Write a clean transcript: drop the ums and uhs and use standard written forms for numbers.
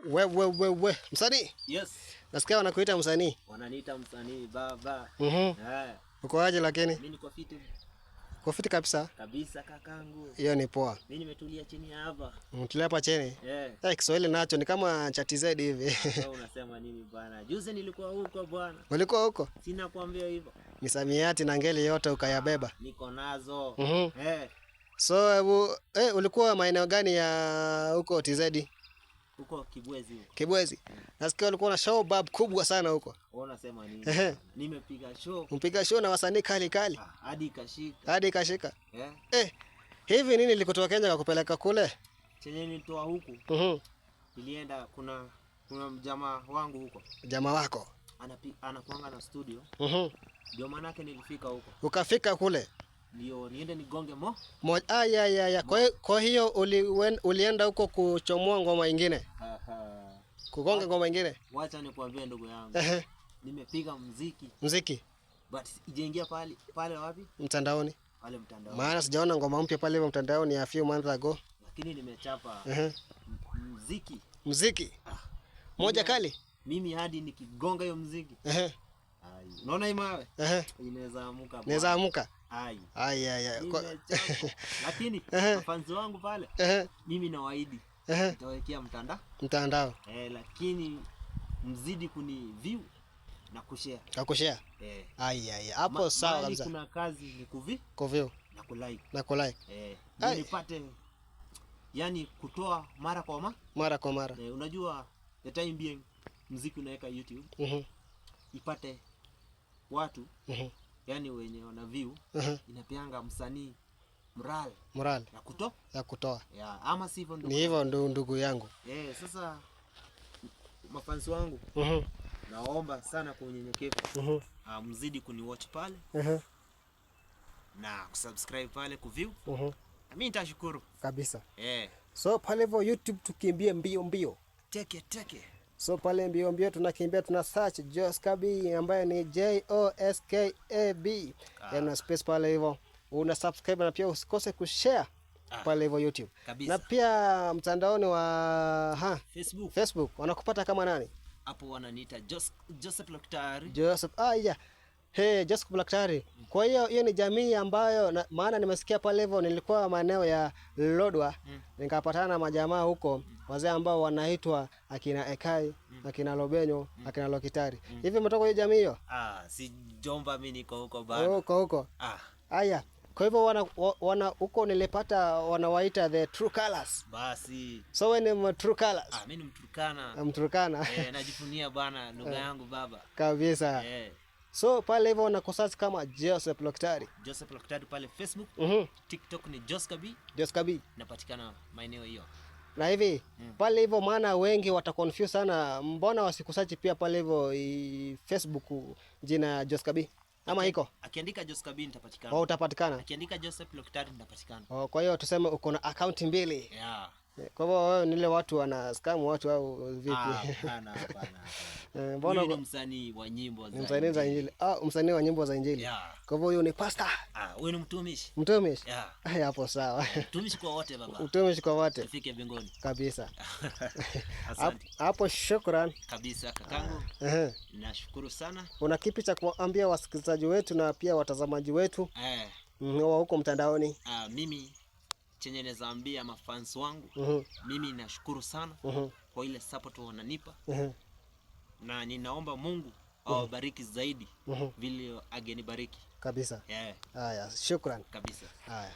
We, msanii? Yes. Nasikia wanakuita msanii. Wananiita msanii baba. Uko aje lakini? Mimi niko fiti. Uko fiti kabisa? Kabisa kakangu. Hiyo ni poa. Mimi nimetulia chini hapa. Mtulia hapa chini? Kiswahili nacho ni kama cha TZ hivi. Wewe unasema nini bwana? Juzi nilikuwa huko bwana. Ulikuwa huko? Sina kuambia hivyo. Misamiati na ngeli yote ukayabeba. Niko nazo. So, ulikuwa maeneo gani ya huko TZ? Huko Kibwezi huko. Kibwezi. Nasikia ulikuwa na show bab kubwa sana huko. Wewe unasema nini? Nimepiga show. Mpiga show na wasanii kali kali. Hadi kashika. Hadi kashika. Hivi nini likutoa Kenya kupeleka kule? Chenye nilitoa huku. Nilienda kuna jamaa wangu huko. Jamaa wako? Anakuanga na studio. Ndio maana yake nilifika huko. Ukafika kule? Ndio niende nigonge Kwa hiyo ulienda huko kuchomoa ngoma nyingine? Kugonga ngoma nyingine? Wacha nikwambie ndugu yangu. Nimepiga muziki. But ijaingia pale wapi? Mtandaoni. Pale mtandaoni. Maana sijaona ngoma mpya pale mtandaoni a few months ago. Lakini nimechapa muziki. Moja kali. Mimi hadi nikigonga hiyo muziki. Unaona hii mawe? Inaweza amuka. Inaweza amuka. Lakini fans wangu pale mimi nawaahidi nitawekea mtandao. Lakini mzidi kuni view na kushare. Hapo sawa kabisa. Kuna kazi ni kuview na kulike. Nipate yani kutoa mara kwa mara. Unajua the time being muziki unaweka YouTube. Ipate watu yani wenye wana view inapeanga msanii moral ya kutoa. Ama sivyo ndugu. Ni hivyo ndugu yangu. Sasa mafansi wangu naomba sana kwa unyenyekevu mzidi kuniwatch pale na kusubscribe pale kuview. Mimi nitashukuru kabisa. So pale hivyo YouTube tukimbie mbio. Teke. So pale mbio tunakimbia, tuna search Joskab ambaye ni JOSKAB. Yana space pale hivyo. Una subscribe na pia usikose kushare pale hivyo YouTube. Kabisa. Na pia mtandaoni wa Facebook wanakupata kama nani? Hapo wananiita Joseph Loktari. Joseph Joseph Loktari. Kwa hiyo ni jamii ambayo maana nimesikia pale hivyo, nilikuwa maeneo ya Lodwa nikapatana na majamaa huko wazee ambao wanaitwa akina Ekai, akina Lobenyo, akina Lokitari. Hivi umetoka hiyo jamii hiyo? Si jomba, mimi niko huko bado. Huko. Kwa hivyo wana huko nilipata wanawaita the true colors. Basi. So wewe ni true colors? Mimi ni Mturkana. Mturkana. Najifunia bana lugha yangu baba. Kabisa. So pale hivyo unakusearch kama Joseph Loktari. Joseph Loktari pale Facebook. TikTok ni Joskab. Napatikana maeneo hiyo. Na hivi pale hivyo maana wengi wataconfuse sana, mbona wasikusearch pia pale hivyo Facebook jina Joskab? Ama iko? Akiandika Joskab nitapatikana. Utapatikana. Akiandika Joseph Loktari nitapatikana. Kwa hiyo tuseme uko na account mbili. Kwa hivyo wewe ni ile watu wana scam watu au vipi? Hapana. Mbona ni msanii wa nyimbo za Injili? Msanii wa nyimbo za Injili. Kwa hivyo huyo ni pastor. Wewe ni mtumishi. Hapo sawa. Mtumishi kwa wote baba. Mtumishi kwa wote. Tufike mbinguni. Kabisa. Asante. Hapo shukrani. Kabisa kakangu. Nashukuru sana. Una kipi cha kuambia wasikilizaji wetu na pia watazamaji wetu? Wa huko mtandaoni. Mimi chenye nazaambia mafans wangu, mimi nashukuru sana kwa ile support wananipa. Na ninaomba Mungu awabariki zaidi vile agenibariki. Kabisa. Haya, shukrani. Kabisa. Haya.